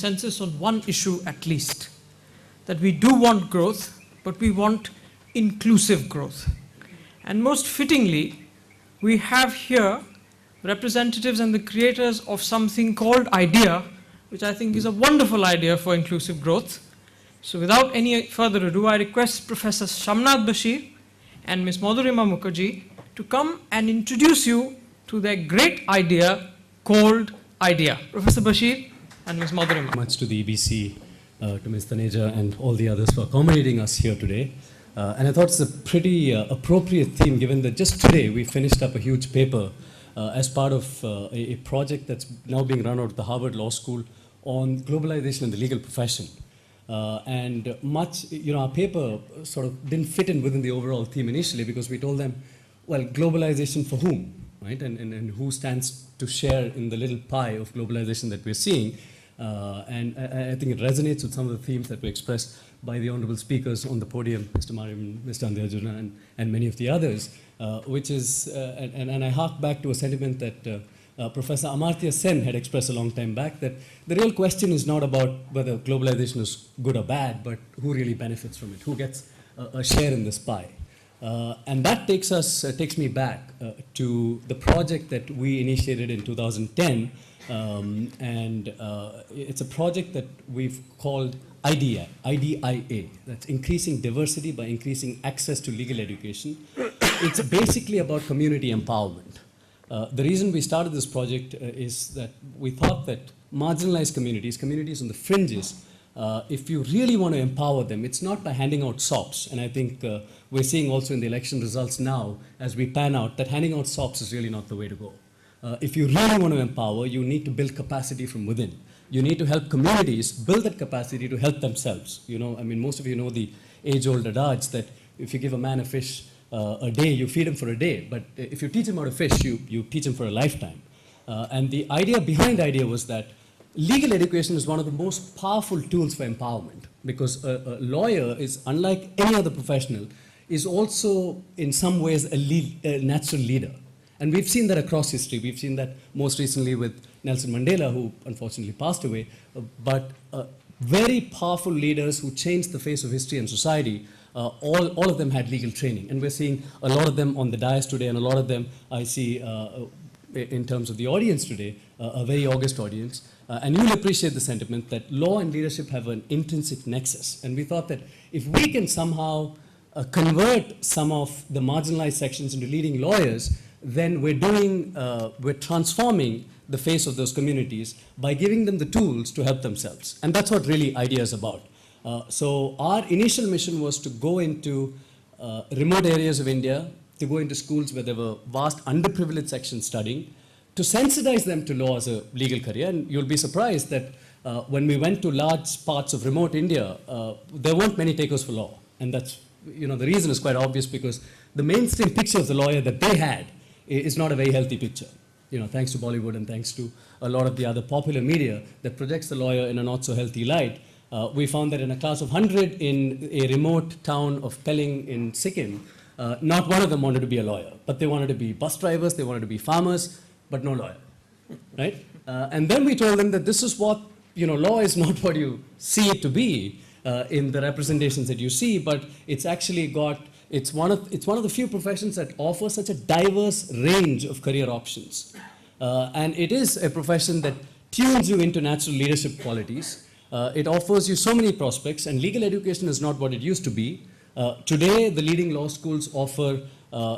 consensus on one issue at least, that we do want growth, but we want inclusive growth. And most fittingly, we have here representatives and the creators of something called IDEA, which I think is a wonderful idea for inclusive growth. So without any further ado, I request Professor Shamnath Bashir and Ms. Madhurima Mukherjee to come and introduce you to their great idea called IDEA. Professor Bashir and Ms. Madhurima. Much to the EBC, to Ms. Taneja and all the others for accommodating us here today. And I thought it's a pretty appropriate theme, given that just today we finished up a huge paper as part of a project that's now being run out of the Harvard Law School on globalization in the legal profession. And much, our paper sort of didn't fit in within the overall theme initially, because we told them, well, globalization for whom, right? And who stands to share in the little pie of globalization that we're seeing. And I think it resonates with some of the themes that were expressed by the honorable speakers on the podium, Mr. Mariam, Mr. Andhyajuna, and many of the others, which is, and I hark back to a sentiment that Professor Amartya Sen had expressed a long time back, that the real question is not about whether globalization is good or bad, but who really benefits from it, who gets a share in this pie. And that takes me back to the project that we initiated in 2010, and it's a project that we've called IDEA, IDIA, that's increasing diversity by increasing access to legal education. It's basically about community empowerment. The reason we started this project is that we thought that marginalized communities on the fringes, if you really want to empower them, it's not by handing out socks. And I think we're seeing also in the election results now, as we pan out, that handing out socks is really not the way to go. If you really want to empower, you need to build capacity from within. You need to help communities build that capacity to help themselves. Most of you know the age-old adage that if you give a man a fish a day, you feed him for a day. But if you teach him how to fish, you teach him for a lifetime. And the idea behind IDEA was that legal education is one of the most powerful tools for empowerment, because a lawyer is, unlike any other professional, is also in some ways a natural leader. And we've seen that across history. We've seen that most recently with Nelson Mandela, who unfortunately passed away, but very powerful leaders who changed the face of history and society. All of them had legal training, and we're seeing a lot of them on the dais today, and a lot of them I see in terms of the audience today, a very august audience. And you'll appreciate the sentiment that law and leadership have an intrinsic nexus. And we thought that if we can somehow convert some of the marginalized sections into leading lawyers, then we're transforming the face of those communities by giving them the tools to help themselves. And that's what really IDEA is about. So our initial mission was to go into remote areas of India, to go into schools where there were vast underprivileged sections studying, to sensitize them to law as a legal career. And you'll be surprised that when we went to large parts of remote India, there weren't many takers for law. And that's, the reason is quite obvious, because the mainstream picture of the lawyer that they had is not a very healthy picture. Thanks to Bollywood and thanks to a lot of the other popular media that projects the lawyer in a not so healthy light. We found that in a class of 100 in a remote town of Pelling in Sikkim, not one of them wanted to be a lawyer, but they wanted to be bus drivers, they wanted to be farmers, but no lawyer, right? And then we told them that this is what, law is not what you see it to be in the representations that you see, but it's actually it's one of the few professions that offer such a diverse range of career options. And it is a profession that tunes you into natural leadership qualities. It offers you so many prospects, and legal education is not what it used to be. Today, the leading law schools offer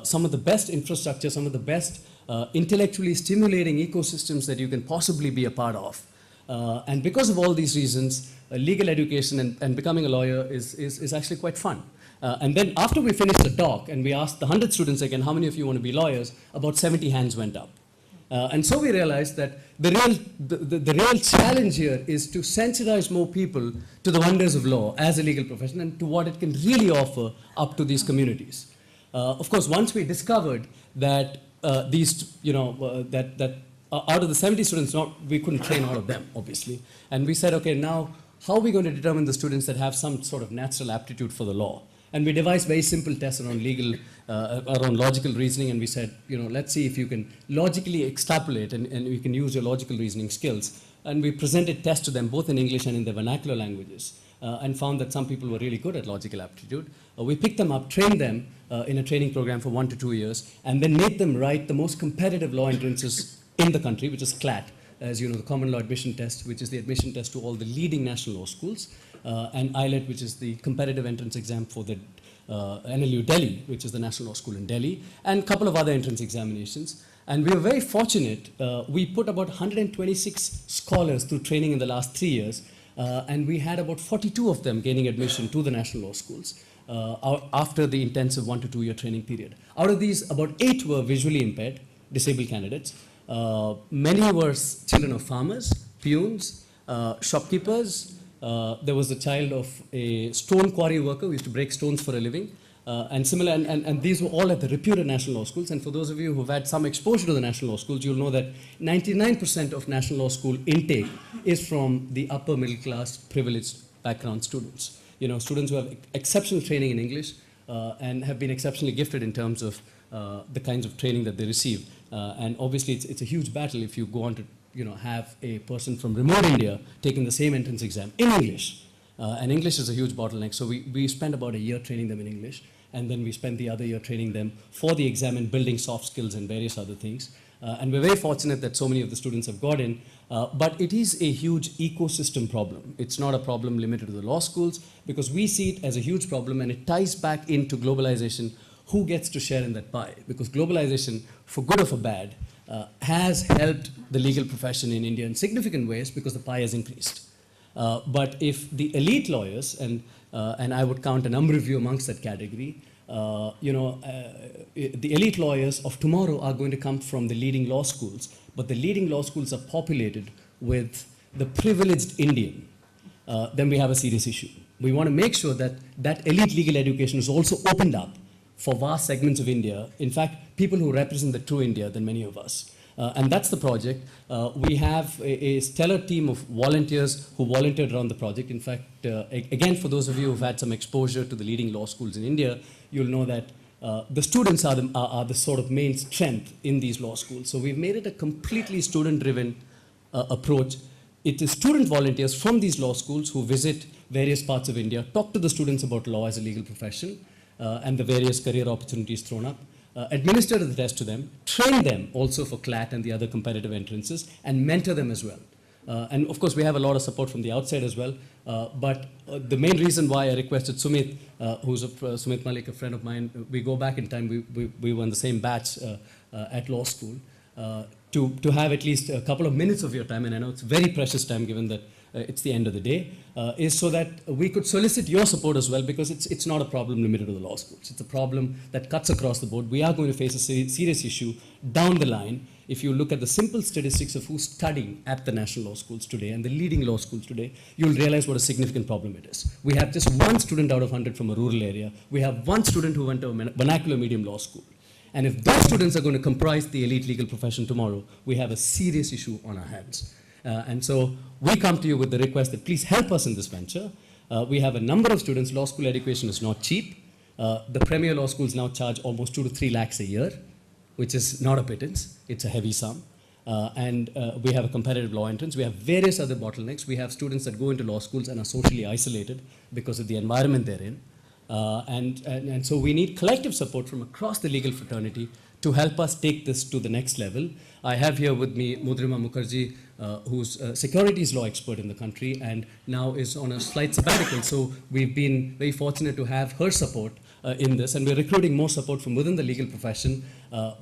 some of the best infrastructure, some of the best intellectually stimulating ecosystems that you can possibly be a part of. And because of all these reasons, legal education and becoming a lawyer is actually quite fun. And then after we finished the talk and we asked the 100 students again, how many of you want to be lawyers? About 70 hands went up. And so we realized that the real challenge here is to sensitize more people to the wonders of law as a legal profession and to what it can really offer up to these communities. Of course, once we discovered that that out of the 70 students, we couldn't train all of them, obviously. And we said, okay, now how are we going to determine the students that have some sort of natural aptitude for the law? And we devised very simple tests around around logical reasoning, and we said, let's see if you can logically extrapolate and you can use your logical reasoning skills and we presented tests to them both in English and in their vernacular languages, and found that some people were really good at logical aptitude. We picked them up, trained them in a training program for 1 to 2 years, and then made them write the most competitive law entrances in the country, which is CLAT, as you know, the Common Law Admission Test, which is the admission test to all the leading national law schools, and ILET, which is the competitive entrance exam for the NLU Delhi, which is the national law school in Delhi, and a couple of other entrance examinations. And we were very fortunate. We put about 126 scholars through training in the last 3 years, and we had about 42 of them gaining admission to the national law schools after the intensive 1 to 2 year training period. Out of these, about 8 were visually impaired, disabled candidates. Many were children of farmers, peons, shopkeepers. There was the child of a stone quarry worker who used to break stones for a living. And similar, and these were all at the reputed national law schools. And for those of you who've had some exposure to the national law schools, you'll know that 99% of national law school intake is from the upper middle class, privileged background students. You know, students who have exceptional training in English and have been exceptionally gifted in terms of the kinds of training that they receive. And obviously, it's a huge battle if you go on to, you know, have a person from remote India taking the same entrance exam in English. And English is a huge bottleneck. So we spent about a year training them in English. And then we spent the other year training them for the exam and building soft skills and various other things. And we're very fortunate that so many of the students have got in. But it is a huge ecosystem problem. It's not a problem limited to the law schools, because we see it as a huge problem, and it ties back into globalization. Who gets to share in that pie? Because globalization, for good or for bad, has helped the legal profession in India in significant ways because the pie has increased. But if the elite lawyers, and I would count a number of you amongst that category, the elite lawyers of tomorrow are going to come from the leading law schools, but the leading law schools are populated with the privileged Indian, then we have a serious issue. We want to make sure that that elite legal education is also opened up for vast segments of India, in fact, people who represent the true India than many of us. And that's the project. We have a stellar team of volunteers who volunteered around the project. In fact, again, for those of you who've had some exposure to the leading law schools in India, you'll know that the students are the sort of main strength in these law schools. So we've made it a completely student-driven approach. It is student volunteers from these law schools who visit various parts of India, talk to the students about law as a legal profession, and the various career opportunities thrown up. Administer the test to them, train them also for CLAT and the other competitive entrances, and mentor them as well. And of course, we have a lot of support from the outside as well. But the main reason why I requested Sumit, Sumit Malik, a friend of mine, we go back in time, we were in the same batch at law school, to have at least a couple of minutes of your time, and I know it's very precious time given that it's the end of the day, is so that we could solicit your support as well, because it's not a problem limited to the law schools. It's a problem that cuts across the board. We are going to face a serious issue down the line. If you look at the simple statistics of who's studying at the national law schools today and the leading law schools today, you'll realize what a significant problem it is. We have just one student out of 100 from a rural area. We have one student who went to a vernacular medium law school. And if those students are going to comprise the elite legal profession tomorrow, we have a serious issue on our hands. And so we come to you with the request that please help us in this venture. We have a number of students. Law school education is not cheap. The premier law schools now charge almost 2 to 3 lakhs a year, which is not a pittance. It's a heavy sum. And we have a competitive law entrance. We have various other bottlenecks. We have students that go into law schools and are socially isolated because of the environment they're in. And so we need collective support from across the legal fraternity to help us take this to the next level. I have here with me Mudrima Mukherjee, who's a securities law expert in the country and now is on a slight sabbatical. So we've been very fortunate to have her support in this, and we're recruiting more support from within the legal profession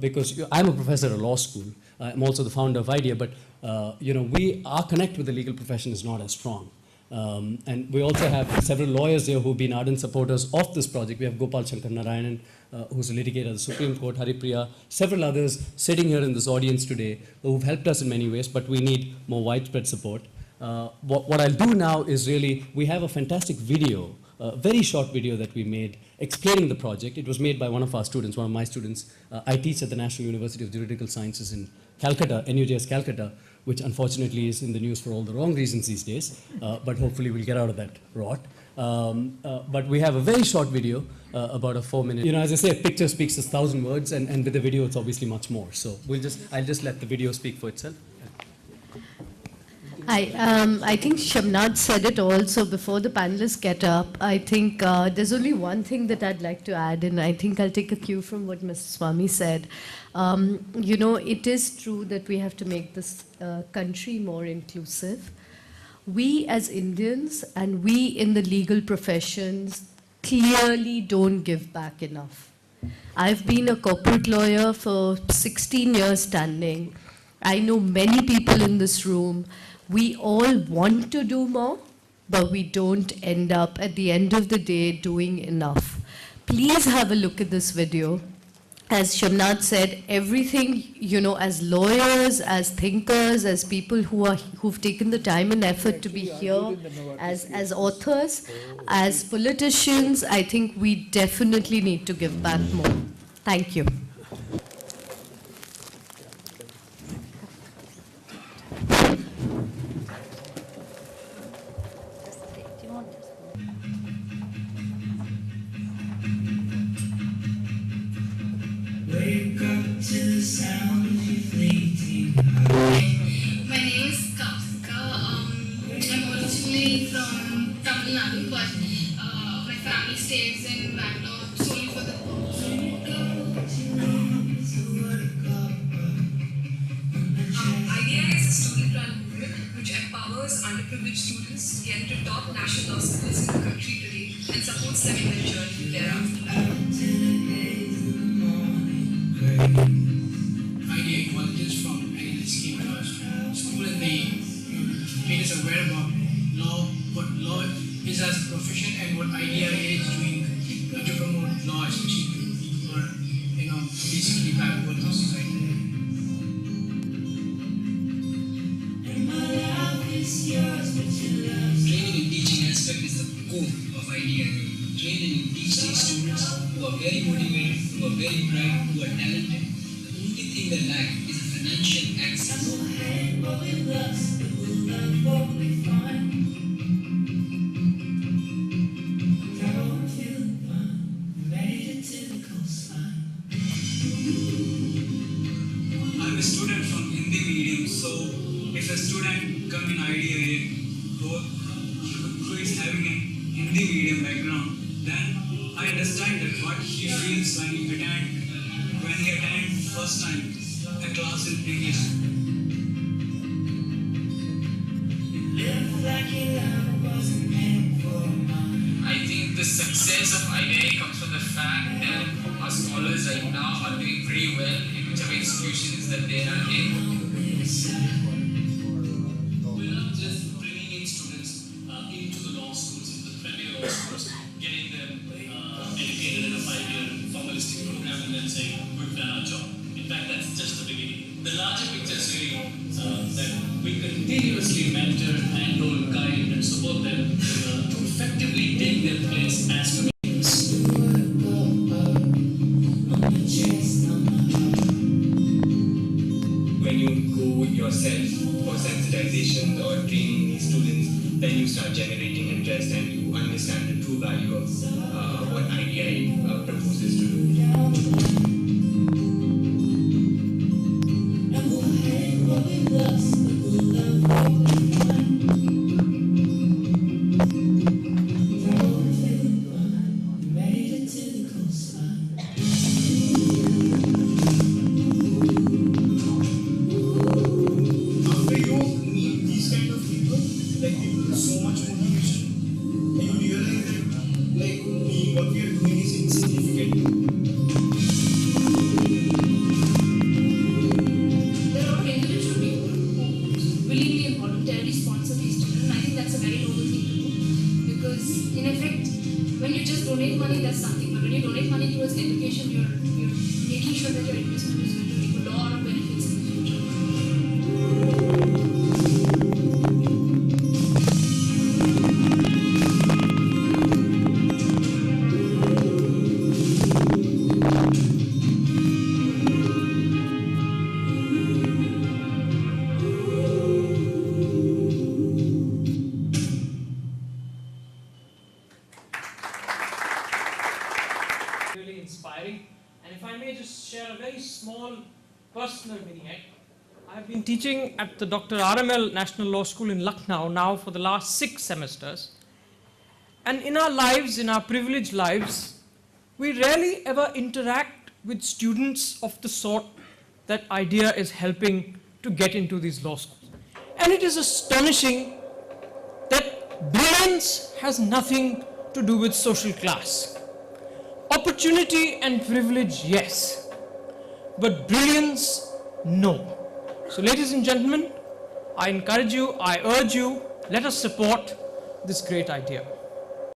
because I'm a professor at a law school. I'm also the founder of IDEA, but our connect with the legal profession is not as strong. And we also have several lawyers here who've been ardent supporters of this project. We have Gopal Shankar Narayanan, who's a litigator at the Supreme Court, Haripriya, several others sitting here in this audience today who've helped us in many ways, but we need more widespread support. What I'll do now is really, we have a fantastic video, a very short video that we made explaining the project. It was made by one of our students, one of my students. I teach at the National University of Juridical Sciences in Calcutta, NUJS Calcutta, which unfortunately is in the news for all the wrong reasons these days, but hopefully we'll get out of that rot. But we have a very short video, about a 4-minute. You know, as I say, a picture speaks 1,000 words, and with the video it's obviously much more. So I'll just let the video speak for itself. I think Shamnad said it all, so before the panelists get up, I think there's only one thing that I'd like to add, and I think I'll take a cue from what Mr. Swami said. You know, it is true that we have to make this country more inclusive. We as Indians and we in the legal professions clearly don't give back enough. I've been a corporate lawyer for 16 years standing. I know many people in this room. We all want to do more, but we don't end up at the end of the day doing enough. Please have a look at this video. As Shamnad said, everything, you know, as lawyers, as thinkers, as people who've taken the time and effort to be here, as authors, as politicians, I think we definitely need to give back more. Thank you. Wake up to the sound of your fleeting heart. My name is Kapsika. I'm originally from Tamil Nadu, but my family stays in Bangalore solely for the work. IDI is a student-run movement which empowers underprivileged students to get into top national law schools in the country today and supports them in their journey thereafter. IDI colleges from scheme school and they made us aware about law, what law is as a profession and what IDI is doing to promote law, especially to people who are, basically backward in society. Training and teaching aspect is the core of IDI. Train and teach these students who are very motivated, who are very bright, who are talented. The only thing they lack is a financial access. I'm a student from Hindi medium, so if a student come in IDIA who is having a Hindi medium background, then I understand that what he feels when he attend first time a class in English. I think the success of IDI comes from the fact that our scholars right now are doing pretty well in whichever institutions that they are in. We're not just bringing in students into the law schools, into the premier law schools, getting them educated in a 5-year formalistic program and then saying, we've done our job. In fact, that's just the beginning. The larger picture is really that we continuously mentor, handhold, guide, and support them to effectively take their place as communities. When you go yourself for sensitization or training these students, then you start generating interest and you understand the true value of what IDI proposes to do. Really inspiring. And if I may just share a very small personal vignette, I've been teaching at the Dr. RML National Law School in Lucknow now for the last 6 semesters. And in our lives, in our privileged lives, we rarely ever interact with students of the sort that IDEA is helping to get into these law schools. And it is astonishing that brilliance has nothing to do with social class. Opportunity and privilege, yes, but brilliance, no. So ladies and gentlemen, I encourage you, I urge you, let us support this great idea.